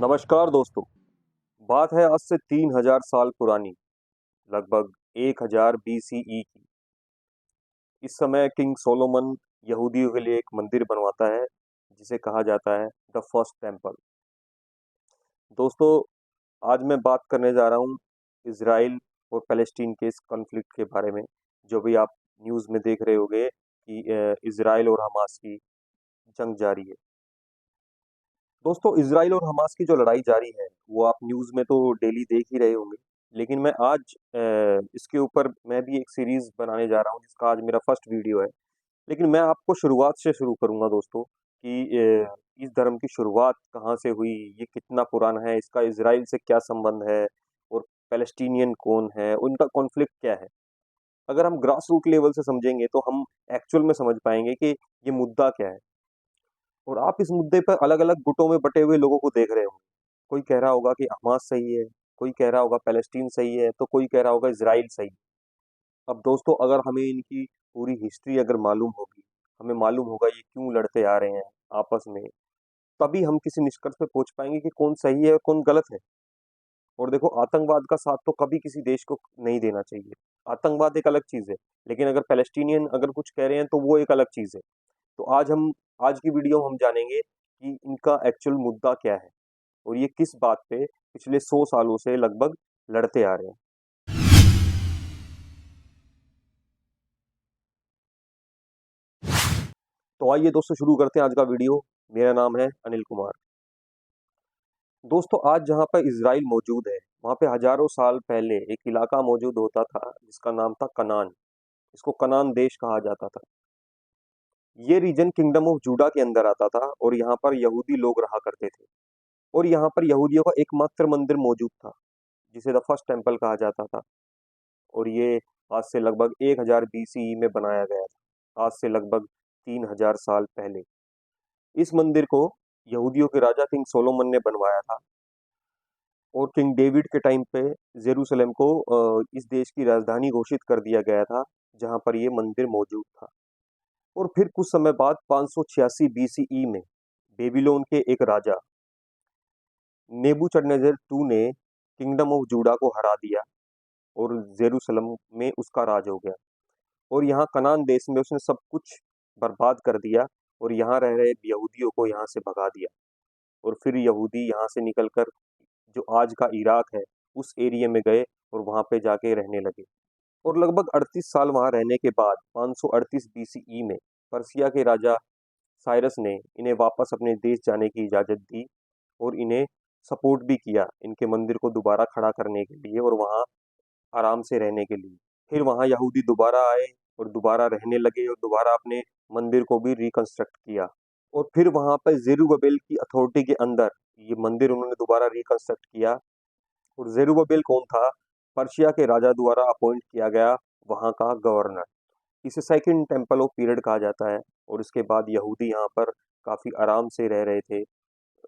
नमस्कार दोस्तों। बात है आज से 3000 साल पुरानी, लगभग 1000 बीसीई की। इस समय किंग सोलोमन यहूदियों के लिए एक मंदिर बनवाता है, जिसे कहा जाता है द फर्स्ट टेम्पल। दोस्तों, आज मैं बात करने जा रहा हूँ इज़राइल और फ़लस्तीन के इस कॉन्फ्लिक्ट के बारे में, जो भी आप न्यूज़ में देख रहे होंगे कि इज़राइल और हमास की जंग जारी है। दोस्तों, इज़राइल और हमास की जो लड़ाई जारी है, वो आप न्यूज़ में तो डेली देख ही रहे होंगे। लेकिन मैं आज इसके ऊपर मैं भी एक सीरीज़ बनाने जा रहा हूँ, जिसका आज मेरा फर्स्ट वीडियो है। लेकिन मैं आपको शुरुआत से शुरू करूँगा दोस्तों कि इस धर्म की शुरुआत कहाँ से हुई, ये कितना पुराना है, इसका इज़राइल से क्या संबंध है और पैलेस्टीनियन कौन है, उनका कॉन्फ्लिक्ट क्या है। अगर हम ग्रास रूट लेवल से समझेंगे, तो हम एक्चुअल में समझ पाएँगे कि ये मुद्दा क्या है। और आप इस मुद्दे पर अलग-अलग गुटों में बँटे हुए लोगों को देख रहे होंगे। कोई कह रहा होगा कि हमास सही है, कोई कह रहा होगा पैलेस्टीन सही है, तो कोई कह रहा होगा इज़राइल सही है। अब दोस्तों, अगर हमें इनकी पूरी हिस्ट्री अगर मालूम होगी, हमें मालूम होगा ये क्यों लड़ते आ रहे हैं आपस में, तभी हम किसी निष्कर्ष पे पहुँच पाएँगे कि कौन सही है और कौन गलत है। और देखो, आतंकवाद का साथ तो कभी किसी देश को नहीं देना चाहिए। आतंकवाद एक अलग चीज़ है, लेकिन अगर पैलेस्टीनियन अगर कुछ कह रहे हैं, तो वो एक अलग चीज़ है। तो आज की वीडियो में हम जानेंगे कि इनका एक्चुअल मुद्दा क्या है और ये किस बात पे पिछले 100 सालों से लगभग लड़ते आ रहे हैं। तो आइए दोस्तों, शुरू करते हैं आज का वीडियो। मेरा नाम है अनिल कुमार। दोस्तों, आज जहाँ पर इज़राइल मौजूद है, वहाँ पे हज़ारों साल पहले एक इलाका मौजूद होता था, जिसका नाम था कनान। इसको कनान देश कहा जाता था। ये रीजन किंगडम ऑफ जूडा के अंदर आता था और यहाँ पर यहूदी लोग रहा करते थे। और यहाँ पर यहूदियों का एकमात्र मंदिर मौजूद था, जिसे द फर्स्ट टेम्पल कहा जाता था। और ये आज से लगभग 1000 बीसीई में बनाया गया था, आज से लगभग 3000 साल पहले। इस मंदिर को यहूदियों के राजा किंग सोलोमन ने बनवाया था और किंग डेविड के टाइम पे जेरूशलेम को इस देश की राजधानी घोषित कर दिया गया था, जहाँ पर ये मंदिर मौजूद था। और फिर कुछ समय बाद 586 बीसीई में बेबीलोन के एक राजा नेबूचडनेज़र टू ने किंगडम ऑफ जूडा को हरा दिया और जेरूशलेम में उसका राज हो गया। और यहाँ कनान देश में उसने सब कुछ बर्बाद कर दिया और यहाँ रह रहे यहूदियों को यहाँ से भगा दिया। और फिर यहूदी यहाँ से निकलकर जो आज का इराक है, उस एरिया में गए और वहाँ पे जाके रहने लगे। और लगभग 38 साल वहाँ रहने के बाद 538 बीसीई में पर्सिया के राजा साइरस ने इन्हें वापस अपने देश जाने की इजाज़त दी और इन्हें सपोर्ट भी किया इनके मंदिर को दोबारा खड़ा करने के लिए और वहाँ आराम से रहने के लिए। फिर वहाँ यहूदी दोबारा आए और दोबारा रहने लगे और दोबारा अपने मंदिर को भी रिकंस्ट्रक्ट किया। और फिर वहाँ पे ज़ेरुब्बाबेल की अथॉरिटी के अंदर ये मंदिर उन्होंने दोबारा रिकंस्ट्रक्ट किया। और ज़ेरुब्बाबेल कौन था? पर्शिया के राजा द्वारा अपॉइंट किया गया वहाँ का गवर्नर। इसे सेकंड टेम्पल ऑफ पीरियड कहा जाता है। और इसके बाद यहूदी यहाँ पर काफ़ी आराम से रह रहे थे।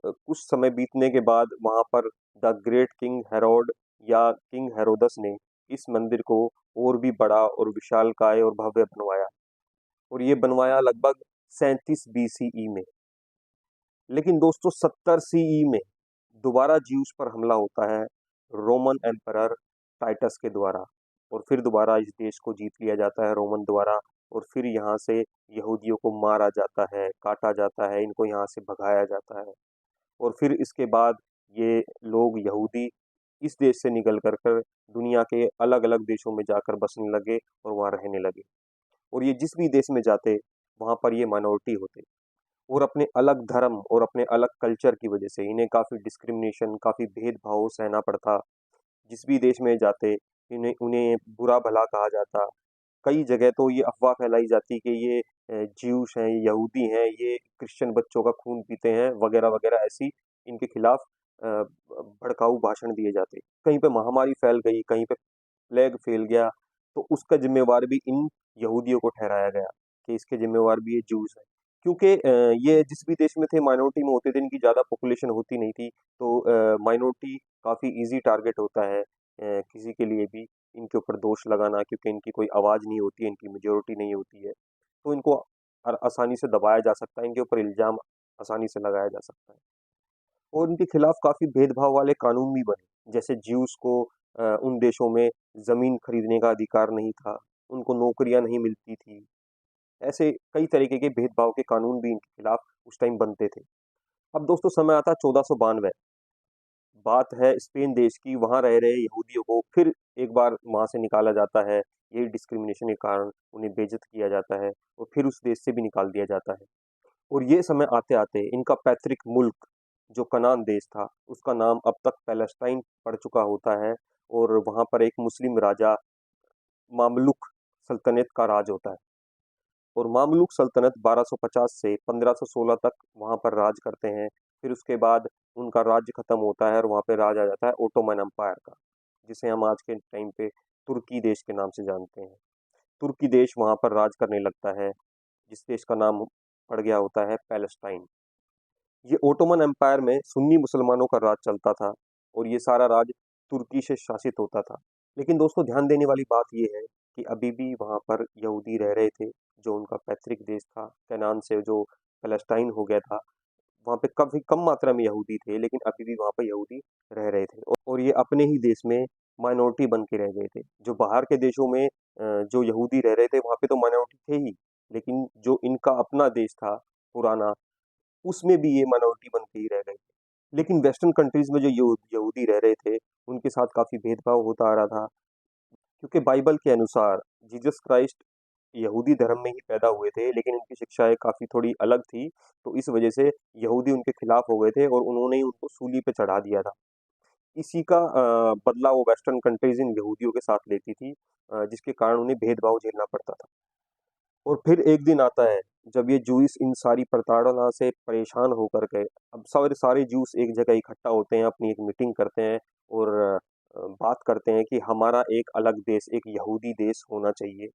कुछ समय बीतने के बाद वहाँ पर द ग्रेट किंग हेरोड या किंग हेरोदस ने इस मंदिर को और भी बड़ा और विशालकाय और भव्य बनवाया। और ये बनवाया लगभग 37 बीसीई में। लेकिन दोस्तों, 70 सीई में दोबारा ज्यूस पर हमला होता है रोमन एम्परर टाइटस के द्वारा। और फिर दोबारा इस देश को जीत लिया जाता है रोमन द्वारा। और फिर यहाँ से यहूदियों को मारा जाता है, काटा जाता है, इनको यहाँ से भगाया जाता है। और फिर इसके बाद ये लोग यहूदी इस देश से निकल कर दुनिया के अलग-अलग देशों में जाकर बसने लगे और वहाँ रहने लगे। और ये जिस भी देश में जाते, वहाँ पर ये माइनॉरिटी होते। और अपने अलग धर्म और अपने अलग कल्चर की वजह से इन्हें काफ़ी डिस्क्रिमिनेशन, काफ़ी भेदभाव सहना पड़ता। जिस भी देश में जाते, इन्हें उन्हें बुरा-भला कहा जाता। कई जगह तो ये अफ़वाह फैलाई जाती कि ये ज्यूस हैं, ये यहूदी हैं, ये क्रिश्चियन बच्चों का खून पीते हैं, वगैरह-वगैरह ऐसी इनके खिलाफ भड़काऊ भाषण दिए जाते। कहीं पे महामारी फैल गई, कहीं पे प्लेग फैल गया, तो उसका ज़िम्मेवार भी इन यहूदियों को ठहराया गया कि इसके ज़िम्मेवार भी ये ज्यूस हैं। क्योंकि ये जिस भी देश में थे माइनॉरिटी में होते थे, इनकी ज़्यादा पॉपुलेशन होती नहीं थी, तो माइनॉरिटी काफ़ी ईज़ी टारगेट होता है किसी के लिए भी इनके ऊपर दोष लगाना, क्योंकि इनकी कोई आवाज़ नहीं होती है, इनकी मेजॉरिटी नहीं होती है। तो इनको आसानी से दबाया जा सकता है, इनके ऊपर इल्ज़ाम आसानी से लगाया जा सकता है। और उनके खिलाफ काफ़ी भेदभाव वाले कानून भी बने। जैसे ज्यूस को उन देशों में ज़मीन खरीदने का अधिकार नहीं था, उनको नौकरियाँ नहीं मिलती थी। ऐसे कई तरीके के भेदभाव के कानून भी इनके खिलाफ उस टाइम बनते थे। अब दोस्तों समय आता है 1492, बात है स्पेन देश की, वहाँ रह रहे यहूदियों को फिर एक बार वहाँ से निकाला जाता है। यही डिस्क्रिमिनेशन के कारण उन्हें बेइज्जत किया जाता है और फिर उस देश से भी निकाल दिया जाता है। और ये समय आते-आते इनका पैतृक मुल्क जो कनान देश था, उसका नाम अब तक पैलेस्टाइन पड़ चुका होता है और वहाँ पर एक मुस्लिम राजा मामलुक सल्तनत का राज होता है। और मामलुक सल्तनत 1250 से 1516 तक वहाँ पर राज करते हैं। फिर उसके बाद उनका राज्य खत्म होता है और वहाँ पे राज आ जाता है ओटोमन एम्पायर का, जिसे हम आज के टाइम पे तुर्की देश के नाम से जानते हैं। तुर्की देश वहाँ पर राज करने लगता है, जिस देश का नाम पड़ गया होता है पैलेस्टाइन। ये ओटोमन एम्पायर में सुन्नी मुसलमानों का राज चलता था और ये सारा राज तुर्की से शासित होता था। लेकिन दोस्तों ध्यान देने वाली बात ये है कि अभी भी वहाँ पर यहूदी रह रहे थे, जो उनका पैतृक देश था, कनान से जो पैलेस्टाइन हो गया था, वहाँ पे काफ़ी कम मात्रा में यहूदी थे, लेकिन अभी भी वहाँ पर यहूदी रह रहे थे और ये अपने ही देश में माइनॉरिटी बन के रह गए थे। जो बाहर के देशों में जो यहूदी रह रहे थे, वहाँ पे तो माइनॉरिटी थे ही, लेकिन जो इनका अपना देश था पुराना, उसमें भी ये माइनॉरिटी बन के ही रह गए थे। लेकिन वेस्टर्न कंट्रीज़ में जो यहूदी रह रहे थे, उनके साथ काफ़ी भेदभाव होता आ रहा था, क्योंकि बाइबल के अनुसार जीसस क्राइस्ट यहूदी धर्म में ही पैदा हुए थे, लेकिन उनकी शिक्षाएँ काफ़ी थोड़ी अलग थी, तो इस वजह से यहूदी उनके खिलाफ हो गए थे और उन्होंने ही उनको सूली पे चढ़ा दिया था। इसी का बदला वो वेस्टर्न कंट्रीज़ इन यहूदियों के साथ लेती थी, जिसके कारण उन्हें भेदभाव झेलना पड़ता था। और फिर एक दिन आता है, जब ये जूइस इन सारी प्रताड़ना से परेशान होकर के अब सारे सारे जूस एक जगह इकट्ठा होते हैं, अपनी एक मीटिंग करते हैं और बात करते हैं कि हमारा एक अलग देश, एक यहूदी देश होना चाहिए।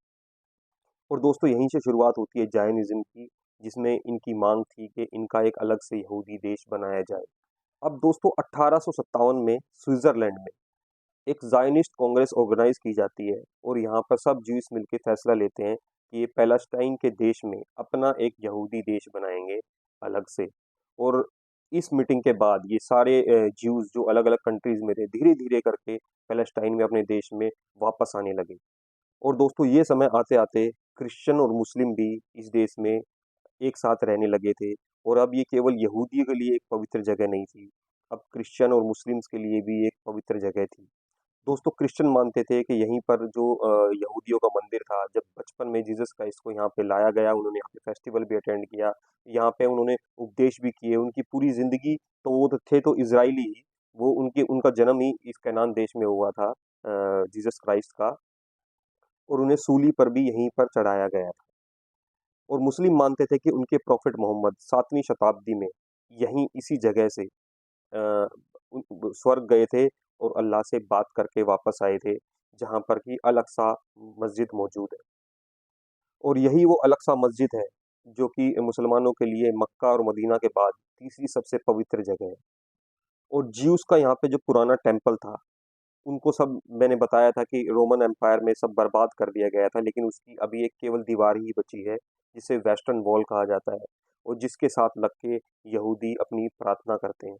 और दोस्तों यहीं से शुरुआत होती है जायनिज़्म की, जिसमें इनकी माँग थी कि इनका एक अलग से यहूदी देश बनाया जाए। अब दोस्तों 1857 में स्विट्ज़रलैंड में एक ज़ायनिस्ट कांग्रेस ऑर्गेनाइज़ की जाती है और यहाँ पर सब ज्यूस मिलके फैसला लेते हैं कि ये पैलेस्टाइन के देश में अपना एक यहूदी देश बनाएँगे अलग से। और इस मीटिंग के बाद ये सारे ज्यूज़ जो अलग-अलग कंट्रीज़ में थे, धीरे-धीरे करके पैलेस्टाइन में अपने देश में वापस आने लगे। और दोस्तों ये समय आते-आते क्रिश्चियन और मुस्लिम भी इस देश में एक साथ रहने लगे थे और अब ये केवल यहूदियों के लिए एक पवित्र जगह नहीं थी, अब क्रिश्चियन और मुस्लिम्स के लिए भी एक पवित्र जगह थी। दोस्तों क्रिश्चियन मानते थे कि यहीं पर जो यहूदियों का मंदिर था, जब बचपन में जीसस क्राइस्ट को यहाँ पे लाया गया, उन्होंने यहाँ पे फेस्टिवल भी अटेंड किया, यहाँ पे उन्होंने उपदेश भी किए, उनकी पूरी ज़िंदगी तो वो तो थे तो इज़राइली ही, वो उनका जन्म ही इस कनान देश में हुआ था जीसस क्राइस्ट का और उन्हें सूली पर भी यहीं पर चढ़ाया गया था। और मुस्लिम मानते थे कि उनके प्रॉफिट मोहम्मद 7वीं शताब्दी में यहीं इसी जगह से स्वर्ग गए थे और अल्लाह से बात करके वापस आए थे, जहाँ पर कि अल-अक़सा मस्जिद मौजूद है। और यही वो अल-अक़सा मस्जिद है, जो कि मुसलमानों के लिए मक्का और मदीना के बाद तीसरी सबसे पवित्र जगह है। और ज्यूस का यहाँ पे जो पुराना टेम्पल था, उनको सब मैंने बताया था कि रोमन एम्पायर में सब बर्बाद कर दिया गया था, लेकिन उसकी अभी एक केवल दीवार ही बची है, जिसे वेस्टर्न वॉल कहा जाता है और जिसके साथ लग के यहूदी अपनी प्रार्थना करते हैं।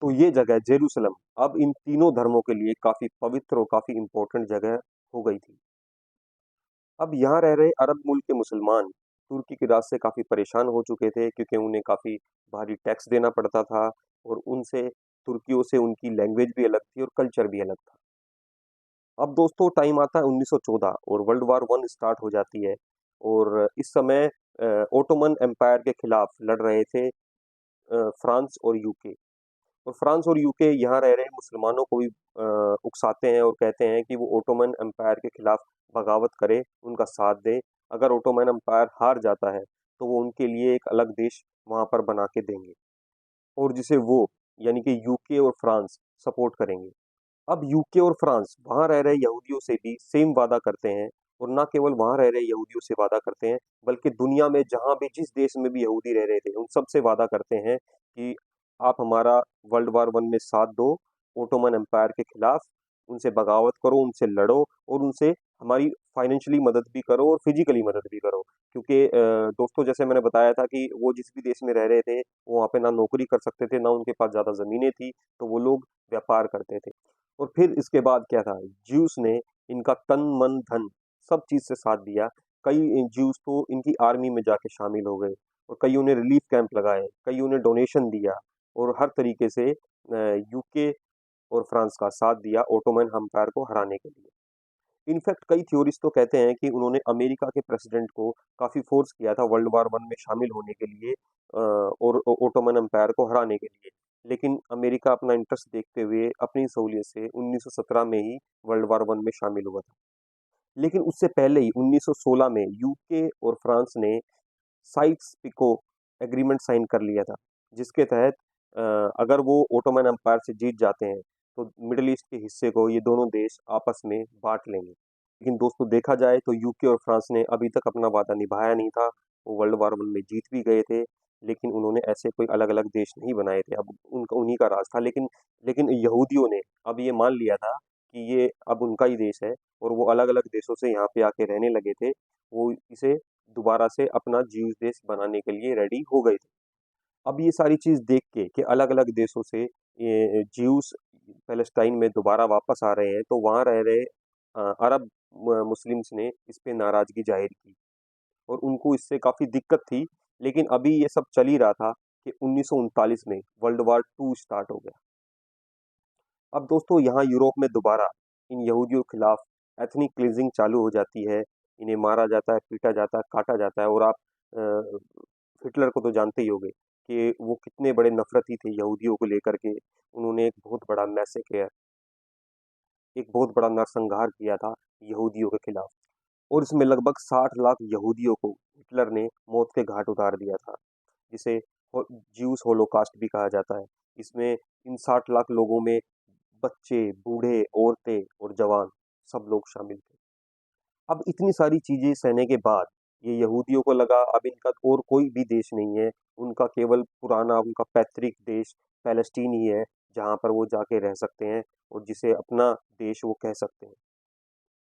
तो ये जगह जेरूसलम अब इन तीनों धर्मों के लिए काफ़ी पवित्र और काफ़ी इम्पोर्टेंट जगह हो गई थी। अब यहाँ रह रहे अरब मुल्क के मुसलमान तुर्की के राज से काफ़ी परेशान हो चुके थे, क्योंकि उन्हें काफ़ी भारी टैक्स देना पड़ता था और उनसे तुर्कियों से उनकी लैंग्वेज भी अलग थी और कल्चर भी अलग था। अब दोस्तों टाइम आता है 1914 और वर्ल्ड वार 1 स्टार्ट हो जाती है और इस समय ओटोमन एम्पायर के खिलाफ लड़ रहे थे फ्रांस और यूके। और फ्रांस और यूके यहाँ रह रहे मुसलमानों को भी उकसाते हैं और कहते हैं कि वो ओटोमन एम्पायर के खिलाफ बगावत करे, उनका साथ दे। अगर ओटोमन एम्पायर हार जाता है, तो वो उनके लिए एक अलग देश वहाँ पर बना के देंगे और जिसे वो यानी कि यूके और फ्रांस सपोर्ट करेंगे। अब यूके और फ्रांस वहाँ रह रहे यहूदियों से भी सेम वादा करते हैं और ना केवल वहाँ रह रहे यहूदियों से वादा करते हैं, बल्कि दुनिया में जहाँ भी जिस देश में भी यहूदी रह रहे थे, उन सब से वादा करते हैं कि आप हमारा वर्ल्ड वार 1 में साथ दो, ओटोमन एम्पायर के खिलाफ उनसे बगावत करो, उनसे लड़ो और उनसे हमारी फाइनेंशियली मदद भी करो और फिजिकली मदद भी करो। क्योंकि दोस्तों, जैसे मैंने बताया था कि वो जिस भी देश में रह रहे थे, वो वहाँ पे ना नौकरी कर सकते थे, ना उनके पास ज़्यादा ज़मीनें थी, तो वो लोग व्यापार करते थे। और फिर इसके बाद क्या था, ज्यूस ने इनका तन, मन, धन सब चीज़ से साथ दिया। कई ज्यूस तो इनकी आर्मी में जाके शामिल हो गए और कईयों ने रिलीफ कैंप लगाए, कईयों ने डोनेशन दिया और हर तरीके से यूके और फ्रांस का साथ दिया ऑटोमन एम्पायर को हराने के लिए। इनफैक्ट कई थ्योरिस्ट तो कहते हैं कि उन्होंने अमेरिका के प्रेसिडेंट को काफ़ी फोर्स किया था वर्ल्ड वार वन में शामिल होने के लिए और ओटोमन एम्पायर को हराने के लिए। लेकिन अमेरिका अपना इंटरेस्ट देखते हुए अपनी सहूलियत से 1917 में ही वर्ल्ड वार वन में शामिल हुआ था। लेकिन उससे पहले ही 1916 में यूके और फ्रांस ने साइक्स पिको एग्रीमेंट साइन कर लिया था, जिसके तहत अ, अगर वो ओटोमन एम्पायर से जीत जाते हैं तो मिडिल ईस्ट के हिस्से को ये दोनों देश आपस में बांट लेंगे। लेकिन दोस्तों, देखा जाए तो यूके और फ्रांस ने अभी तक अपना वादा निभाया नहीं था। वो वर्ल्ड वार वन में जीत भी गए थे, लेकिन उन्होंने ऐसे कोई अलग अलग देश नहीं बनाए थे। अब उनका उन्हीं का राज था। लेकिन लेकिन यहूदियों ने अब ये मान लिया था कि ये अब उनका ही देश है और वो अलग अलग देशों से यहाँ पे आके रहने लगे थे। वो इसे दोबारा से अपना ज्यूस देश बनाने के लिए रेडी हो गए थे। अब ये सारी चीज़ देख के कि अलग-अलग देशों से ये ज्यूस पैलेस्टाइन में दोबारा वापस आ रहे हैं, तो वहाँ रह रहे अरब मुस्लिम्स ने इस पे नाराज़गी ज़ाहिर की और उनको इससे काफ़ी दिक्कत थी। लेकिन अभी ये सब चल ही रहा था कि 1939 में वर्ल्ड वार 2 स्टार्ट हो गया। अब दोस्तों, यहाँ यूरोप में दोबारा इन यहूदियों के खिलाफ एथनिक क्लींजिंग चालू हो जाती है। इन्हें मारा जाता है, पीटा जाता है, काटा जाता है और आप अ, हिटलर को तो जानते ही होंगे कि वो कितने बड़े नफ़रती थे यहूदियों को लेकर के। उन्होंने एक बहुत बड़ा नरसंहार किया था यहूदियों के खिलाफ और इसमें लगभग 60 लाख यहूदियों को हिटलर ने मौत के घाट उतार दिया था, जिसे ज्यूस होलोकास्ट भी कहा जाता है। इसमें इन 60 लाख लोगों में बच्चे, बूढ़े, औरतें और जवान सब लोग शामिल थे। अब इतनी सारी चीज़ें सहने के बाद ये यहूदियों को लगा अब इनका और कोई भी देश नहीं है, उनका केवल पुराना उनका पैतृक देश पैलेस्टीन ही है, जहाँ पर वो जाके रह सकते हैं और जिसे अपना देश वो कह सकते हैं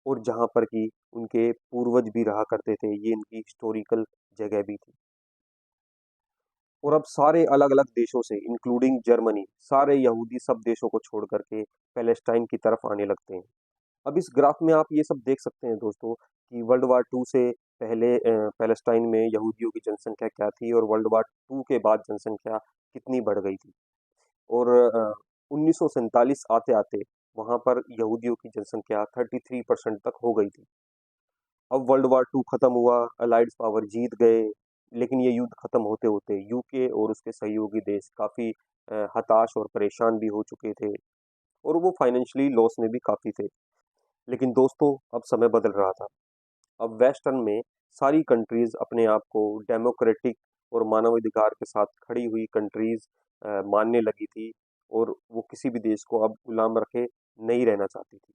और जहाँ पर कि उनके पूर्वज भी रहा करते थे, ये इनकी हिस्टोरिकल जगह भी थी। और अब सारे अलग-अलग देशों से इंक्लूडिंग जर्मनी, सारे यहूदी सब देशों को छोड़ कर के पैलेस्टाइन की तरफ आने लगते हैं। अब इस ग्राफ में आप ये सब देख सकते हैं दोस्तों कि वर्ल्ड वार 2 से पहले पैलेस्टाइन में यहूदियों की जनसंख्या क्या थी और वर्ल्ड वार 2 के बाद जनसंख्या कितनी बढ़ गई थी। और 1947 आते-आते वहाँ पर यहूदियों की जनसंख्या 33% तक हो गई थी। अब वर्ल्ड वार 2 खत्म हुआ, अलाइड पावर जीत गए, लेकिन ये युद्ध खत्म होते-होते यूके और उसके सहयोगी देश काफ़ी हताश और परेशान भी हो चुके थे और वो फाइनेंशियली लॉस में भी काफ़ी थे। लेकिन दोस्तों, अब समय बदल रहा था। अब वेस्टर्न में सारी कंट्रीज़ अपने आप को डेमोक्रेटिक और मानवाधिकार के साथ खड़ी हुई कंट्रीज़ मानने लगी थी और वो किसी भी देश को अब गुलाम रखे नहीं रहना चाहती थी।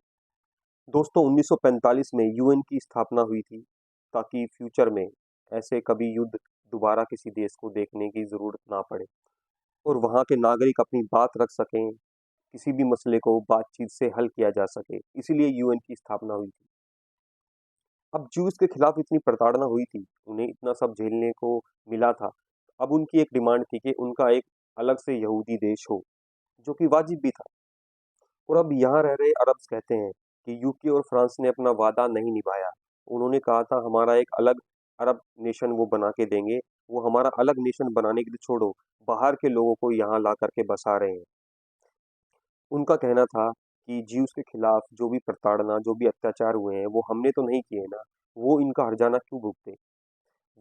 दोस्तों, 1945 में यूएन की स्थापना हुई थी ताकि फ्यूचर में ऐसे कभी युद्ध दोबारा किसी देश को देखने की ज़रूरत ना पड़े और वहाँ के नागरिक अपनी बात रख सकें, किसी भी मसले को बातचीत से हल किया जा सके। इसीलिए यूएन की स्थापना हुई थी। अब ज्यूस के खिलाफ इतनी प्रताड़ना हुई थी, उन्हें इतना सब झेलने को मिला था। अब उनकी एक डिमांड थी कि उनका एक अलग से यहूदी देश हो, जो कि वाजिब भी था। और अब यहाँ रह रहे अरब्स कहते हैं कि यूके और फ्रांस ने अपना वादा नहीं निभाया। उन्होंने कहा था हमारा एक अलग अरब नेशन वो बना के देंगे, वो हमारा अलग नेशन बनाने के लिए छोड़ो, बाहर के लोगों को यहाँ ला कर के बसा रहे हैं। उनका कहना था कि ज्यूस के खिलाफ जो भी प्रताड़ना, जो भी अत्याचार हुए हैं, वो हमने तो नहीं किए ना, वो इनका हर्जाना क्यों भुगते?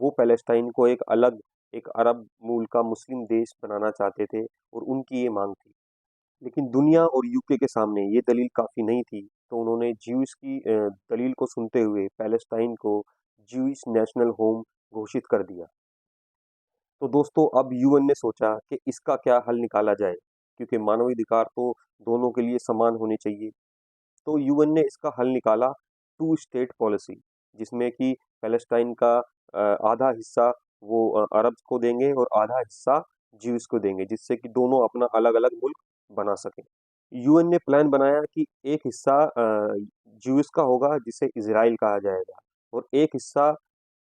वो पैलेस्टाइन को एक अलग, एक अरब मूल का मुस्लिम देश बनाना चाहते थे और उनकी ये मांग थी। लेकिन दुनिया और यूके के सामने ये दलील काफ़ी नहीं थी, तो उन्होंने ज्यूस की दलील को सुनते हुए पैलेस्टाइन को ज्यूइश नेशनल होम घोषित कर दिया। तो दोस्तों, अब यूएन ने सोचा कि इसका क्या हल निकाला जाए, क्योंकि मानवाधिकार तो दोनों के लिए समान होने चाहिए। तो यूएन ने इसका हल निकाला टू स्टेट पॉलिसी, जिसमें कि पैलेस्टाइन का आधा हिस्सा वो अरब्स को देंगे और आधा हिस्सा ज्यूस को देंगे, जिससे कि दोनों अपना अलग-अलग मुल्क बना सकें। यूएन ने प्लान बनाया कि एक हिस्सा ज्यूस का होगा जिसे इज़राइल कहा जाएगा, और एक हिस्सा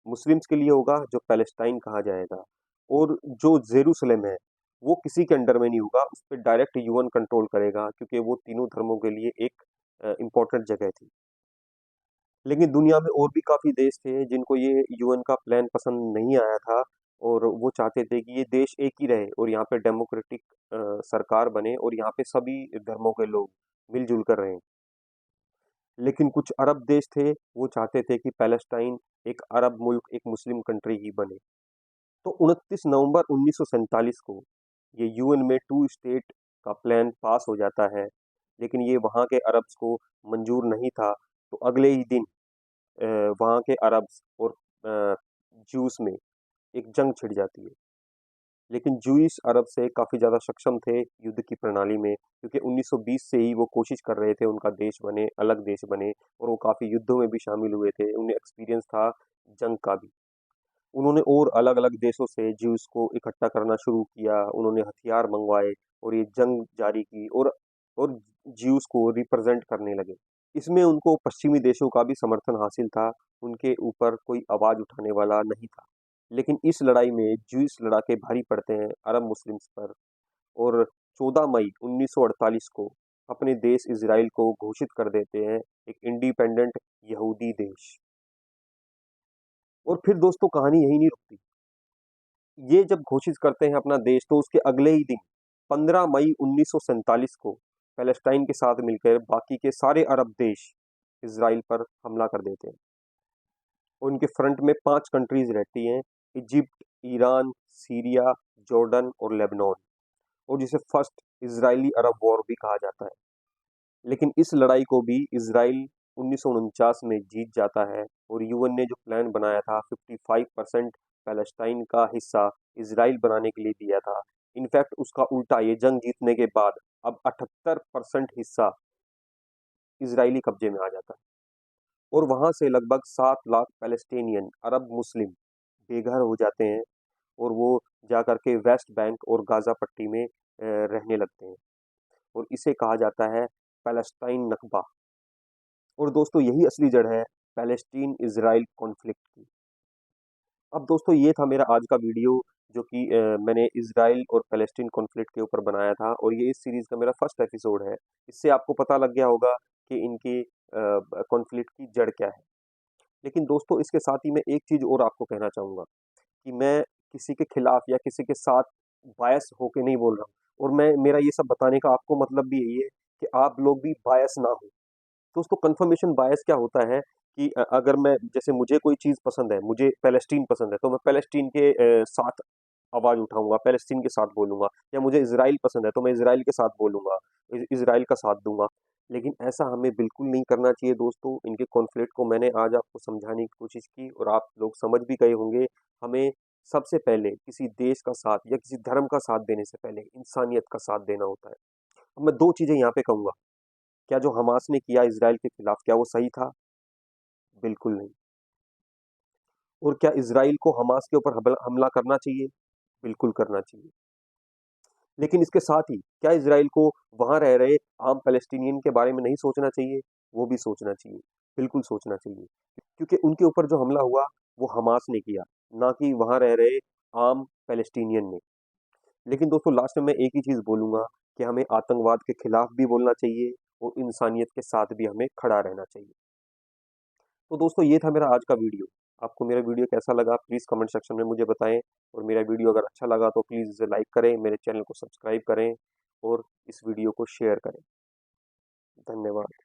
मुस्लिम्स के लिए होगा जो पैलेस्टाइन कहा जाएगा। और जो जेरूसलम है वो किसी के अंडर में नहीं होगा, उस पे डायरेक्ट यूएन कंट्रोल करेगा, क्योंकि वो तीनों धर्मों के लिए एक इम्पोर्टेंट जगह थी। लेकिन दुनिया में और भी काफ़ी देश थे जिनको ये यूएन का प्लान पसंद नहीं आया था, और वो चाहते थे कि ये देश एक ही रहे और यहाँ पे डेमोक्रेटिक सरकार बने और यहाँ पे सभी धर्मों के लोग मिलजुल कर रहें। लेकिन कुछ अरब देश थे, वो चाहते थे कि पैलेस्टाइन एक अरब मुल्क, एक मुस्लिम कंट्री ही बने। तो 29 नवंबर 1947 को ये यूएन में टू स्टेट का प्लान पास हो जाता है, लेकिन ये वहाँ के अरब्स को मंजूर नहीं था। तो अगले ही दिन वहाँ के अरब्स और ज्यूस में एक जंग छिड़ जाती है। लेकिन जूइश अरब से काफ़ी ज़्यादा सक्षम थे युद्ध की प्रणाली में, क्योंकि 1920 से ही वो कोशिश कर रहे थे उनका देश बने, अलग देश बने, और वो काफ़ी युद्धों में भी शामिल हुए थे, उन्हें एक्सपीरियंस था जंग का भी। उन्होंने और अलग-अलग देशों से ज्यूस को इकट्ठा करना शुरू किया, उन्होंने हथियार मंगवाए और ये जंग जारी की, और ज्यूस को रिप्रेजेंट करने लगे। इसमें उनको पश्चिमी देशों का भी समर्थन हासिल था, उनके ऊपर कोई आवाज़ उठाने वाला नहीं था। लेकिन इस लड़ाई में ज्यूस लड़ाके भारी पड़ते हैं अरब मुस्लिम्स पर, और 14 मई 1948 को अपने देश इज़राइल को घोषित कर देते हैं एक इंडिपेंडेंट यहूदी देश। और फिर दोस्तों कहानी यहीं नहीं रुकती। ये जब घोषित करते हैं अपना देश, तो उसके अगले ही दिन 15 मई 1947 को पैलेस्टाइन के साथ मिलकर बाकी के सारे अरब देश इज़राइल पर हमला कर देते हैं। और उनके फ्रंट में 5 कंट्रीज़ रहती हैं, इजिप्ट, ईरान, सीरिया, जॉर्डन और लेबनान, और जिसे फर्स्ट इज़राइली अरब वॉर भी कहा जाता है। लेकिन इस लड़ाई को भी इज़राइल 1949 में जीत जाता है, और यूएन ने जो प्लान बनाया था 55% पैलेस्टाइन का हिस्सा इज़राइल बनाने के लिए दिया था, इनफैक्ट उसका उल्टा, ये जंग जीतने के बाद अब 78% हिस्सा इज़राइली कब्जे में आ जाता है। और वहाँ से लगभग 7 लाख पैलेस्टीनियन अरब मुस्लिम बेघर हो जाते हैं, और वो जा कर के वेस्ट बैंक और गाज़ा पट्टी में रहने लगते हैं, और इसे कहा जाता है पैलेस्टाइन नकबा। और दोस्तों यही असली जड़ है पैलेस्टीन इज़राइल कॉन्फ्लिक्ट की। अब दोस्तों ये था मेरा आज का वीडियो, जो कि मैंने इज़राइल और पैलेस्टीन कॉन्फ्लिक्ट के ऊपर बनाया था, और ये इस सीरीज़ का मेरा फर्स्ट एपिसोड है। इससे आपको पता लग गया होगा कि इनकी कॉन्फ्लिक्ट की जड़ क्या है। लेकिन दोस्तों इसके साथ ही मैं एक चीज़ और आपको कहना चाहूँगा, कि मैं किसी के खिलाफ या किसी के साथ बायस होके नहीं बोल रहा हूँ, और मैं मेरा ये सब बताने का आपको मतलब भी यही है कि आप लोग भी बायस ना हो। दोस्तों कंफर्मेशन बायस क्या होता है कि अगर मैं, जैसे मुझे कोई चीज़ पसंद है, मुझे पैलेस्टीन पसंद है, तो मैं पैलेस्टीन के साथ आवाज़ उठाऊँगा, पैलेस्टीन के साथ बोलूँगा, या मुझे इज़राइल पसंद है तो मैं इज़राइल के साथ बोलूँगा, इज़राइल का साथ दूँगा। लेकिन ऐसा हमें बिल्कुल नहीं करना चाहिए दोस्तों। इनके कॉन्फ्लिक्ट को मैंने आज आपको समझाने की कोशिश की, और आप लोग समझ भी गए होंगे। हमें सबसे पहले किसी देश का साथ या किसी धर्म का साथ देने से पहले इंसानियत का साथ देना होता है। अब मैं 2 चीज़ें यहाँ पे कहूँगा, क्या जो हमास ने किया इज़राइल के खिलाफ, क्या वो सही था? बिल्कुल नहीं। और क्या इज़राइल को हमास के ऊपर हमला करना चाहिए? बिल्कुल करना चाहिए। लेकिन इसके साथ ही क्या इज़राइल को वहाँ रह रहे आम पैलेस्टीनियन के बारे में नहीं सोचना चाहिए? वो भी सोचना चाहिए, बिल्कुल सोचना चाहिए। क्योंकि उनके ऊपर जो हमला हुआ, वो हमास ने किया, ना कि वहाँ रह रहे आम पैलेस्टीनियन ने। लेकिन दोस्तों लास्ट में मैं एक ही चीज़ बोलूँगा, कि हमें आतंकवाद के खिलाफ भी बोलना चाहिए, और इंसानियत के साथ भी हमें खड़ा रहना चाहिए। तो दोस्तों ये था मेरा आज का वीडियो। आपको मेरा वीडियो कैसा लगा प्लीज़ कमेंट सेक्शन में मुझे बताएँ, और मेरा वीडियो अगर अच्छा लगा तो प्लीज़ इसे लाइक करें, मेरे चैनल को सब्सक्राइब करें, और इस वीडियो को शेयर करें। धन्यवाद।